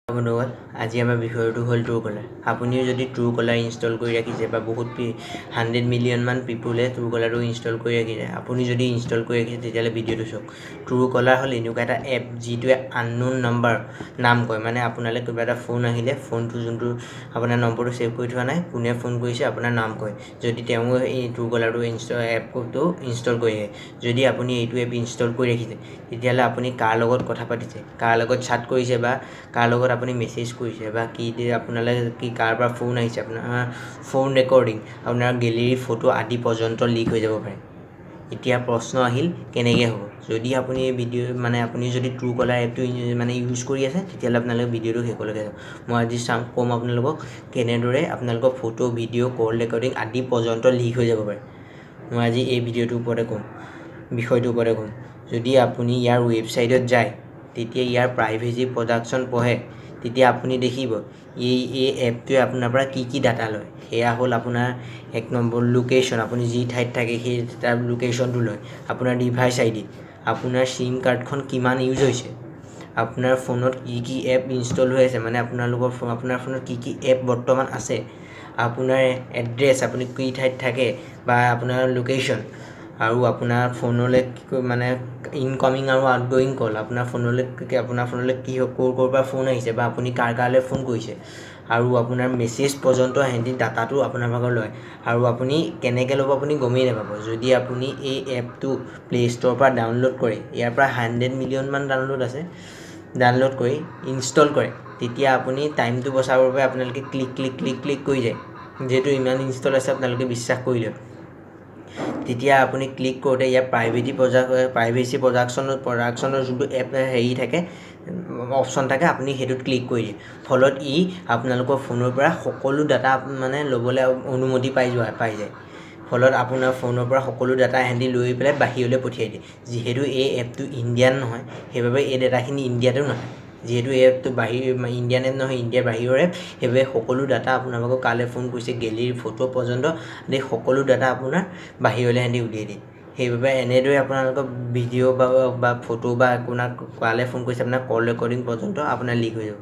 বন্ধুসকল আজি আমাৰ বিষয়টো হ'ল ট্ৰুকলাৰ। আপুনিও যদি ট্ৰুকলাৰ ইনষ্টল কৰি ৰাখিছে বা বহুত 100 মিলিয়ন মান পিপুলে ট্ৰুকলাৰটো ইনষ্টল কৰি ৰাখিছে, আপুনি যদি ইনষ্টল কৰি ৰাখিছে তেতিয়াহ'লে ভিডিঅ'টো চাওক। ট্ৰুকলাৰ হ'ল এনেকুৱা এটা এপ যিটোৱে আননোন নম্বৰ নাম কয়, মানে আপোনালৈ কিবা এটা ফোন আহিলে ফোনটো যোনটো আপোনাৰ নম্বৰটো ছেভ কৰি থোৱা নাই, কোনে ফোন কৰিছে আপোনাৰ নাম কয়। যদি তেওঁ এই ট্ৰুকলাৰটো এপটো ইনষ্টল কৰি আহে, যদি আপুনি এইটো এপ ইনষ্টল কৰি ৰাখিছে তেতিয়াহ'লে আপুনি কাৰ লগত কথা পাতিছে, কাৰ লগত চাট কৰিছে বা কাৰ লগত আপুনি মেছেজ কৰিছে বা কি আপোনালৈ কি কাৰ পৰা ফোন আহিছে, আপোনাৰ ফোন ৰেকৰ্ডিং, আপোনাৰ গেলেৰী ফটো আদি পৰ্যন্ত লিক হৈ যাব পাৰে। এতিয়া প্ৰশ্ন আহিল কেনেকৈ হ'ব। যদি আপুনি এই আপুনি যদি ট্ৰুকলাৰ এপটো ইউজ কৰি আছে তেতিয়াহ'লে আপোনালোকে ভিডিঅ'টো শেষলৈকে চাওক। মই আজি ক'ম আপোনালোকক কেনেদৰে আপোনালোকৰ ফটো ভিডিঅ' কল ৰেকৰ্ডিং আদি পৰ্যন্ত লিক হৈ যাব পাৰে। মই আজি এই ভিডিঅ'টোৰ ওপৰতে ক'ম, বিষয়টোৰ ওপৰতে ক'ম। যদি আপুনি ইয়াৰ ৱেবছাইটত যায় তেতিয়া ইয়াৰ প্ৰাইভেচি প্ৰটেকশ্যন পঢ়ে, তেতিয়া আপুনি দেখিব এই এপটোৱে আপোনাৰ পৰা কি ডাটা লয়। সেয়া হ'ল আপোনাৰ 1 নম্বৰ লোকেশ্যন, আপুনি যি ঠাইত থাকে সেই তাৰ লোকেশ্যনটো লয়। আপোনাৰ ডিভাইচ আইডি, আপোনাৰ চিম কাৰ্ডখন কিমান ইউজ হৈছে, আপোনাৰ ফোনত কি এপ ইনষ্টল হৈ আছে, মানে আপোনাৰ ফোনত কি এপ বৰ্তমান আছে, আপোনাৰ এড্ৰেছ, আপুনি কি ঠাইত থাকে বা আপোনাৰ লোকেশ্যন, আৰু আপোনাৰ ফোনলৈ মানে ইনকমিং আৰু আউটগয়িং কল, আপোনাৰ ফোনলৈ কি ক'ৰ পৰা ফোন আহিছে বা আপুনি কাৰ ফোন কৰিছে, আৰু আপোনাৰ মেছেজ পৰ্যন্ত সিহঁতি ডাটাটো আপোনাৰ ভাগৰ লয়। আৰু আপুনি কেনেকৈ ল'ব আপুনি গমেই নাপাব। যদি আপুনি এই এপটো প্লে' ষ্ট'ৰৰ পৰা ডাউনলোড কৰে, ইয়াৰ পৰা 100 মিলিয়ন মান ডাউনলোড কৰি ইনষ্টল কৰে, তেতিয়া আপুনি টাইমটো বচাবৰ বাবে আপোনালোকে ক্লিক কৰি যায়। যিহেতু ইমান ইনষ্টল আছে আপোনালোকে বিশ্বাস কৰি লয়, তেতিয়া আপুনি ক্লিক কৰোঁতে ইয়াৰ প্ৰাইভেচি প্ৰটেকশ্যনৰ যোনটো এপ থাকে অপশ্যন থাকে, আপুনি সেইটোত ক্লিক কৰি দিয়ে। ফলত আপোনালোকৰ ফোনৰ পৰা সকলো ডাটা ল'বলৈ অনুমতি পাই যায়। ফলত আপোনাৰ ফোনৰ পৰা সকলো ডাটা সিহঁতি লৈ পেলাই বাহিৰলৈ পঠিয়াই দিয়ে। যিহেতু এই এপটো ইণ্ডিয়ান নহয়, সেইবাবে এই ডাটাখিনি ইণ্ডিয়াতো নহয়। যিহেতু এই এপটো ইণ্ডিয়ান এপ নহয়, ইণ্ডিয়াৰ বাহিৰৰ এপ, সেইবাবে সকলো ডাটা আপোনাৰ ভাগৰ কালৈ ফোন কৰিছে, গেলেৰী ফটো পৰ্যন্ত সকলো ডাটা আপোনাৰ বাহিৰলৈ সিহঁতি উলিয়াই দিয়ে। সেইবাবে এনেদৰে আপোনালোকৰ ভিডিঅ' বা ফটো বা আপোনাক কালৈ ফোন কৰিছে, আপোনাৰ কল ৰেকৰ্ডিং পৰ্যন্ত আপোনাৰ লিক হৈ যাব।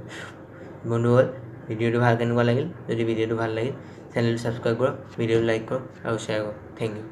বন্ধুসকল, ভিডিঅ'টো কেনেকুৱা লাগিল? যদি ভিডিঅ'টো ভাল লাগিল চেনেলটো ছাবস্ক্ৰাইব কৰক, ভিডিঅ'টো লাইক কৰক আৰু শ্বেয়াৰ কৰক। Thank U.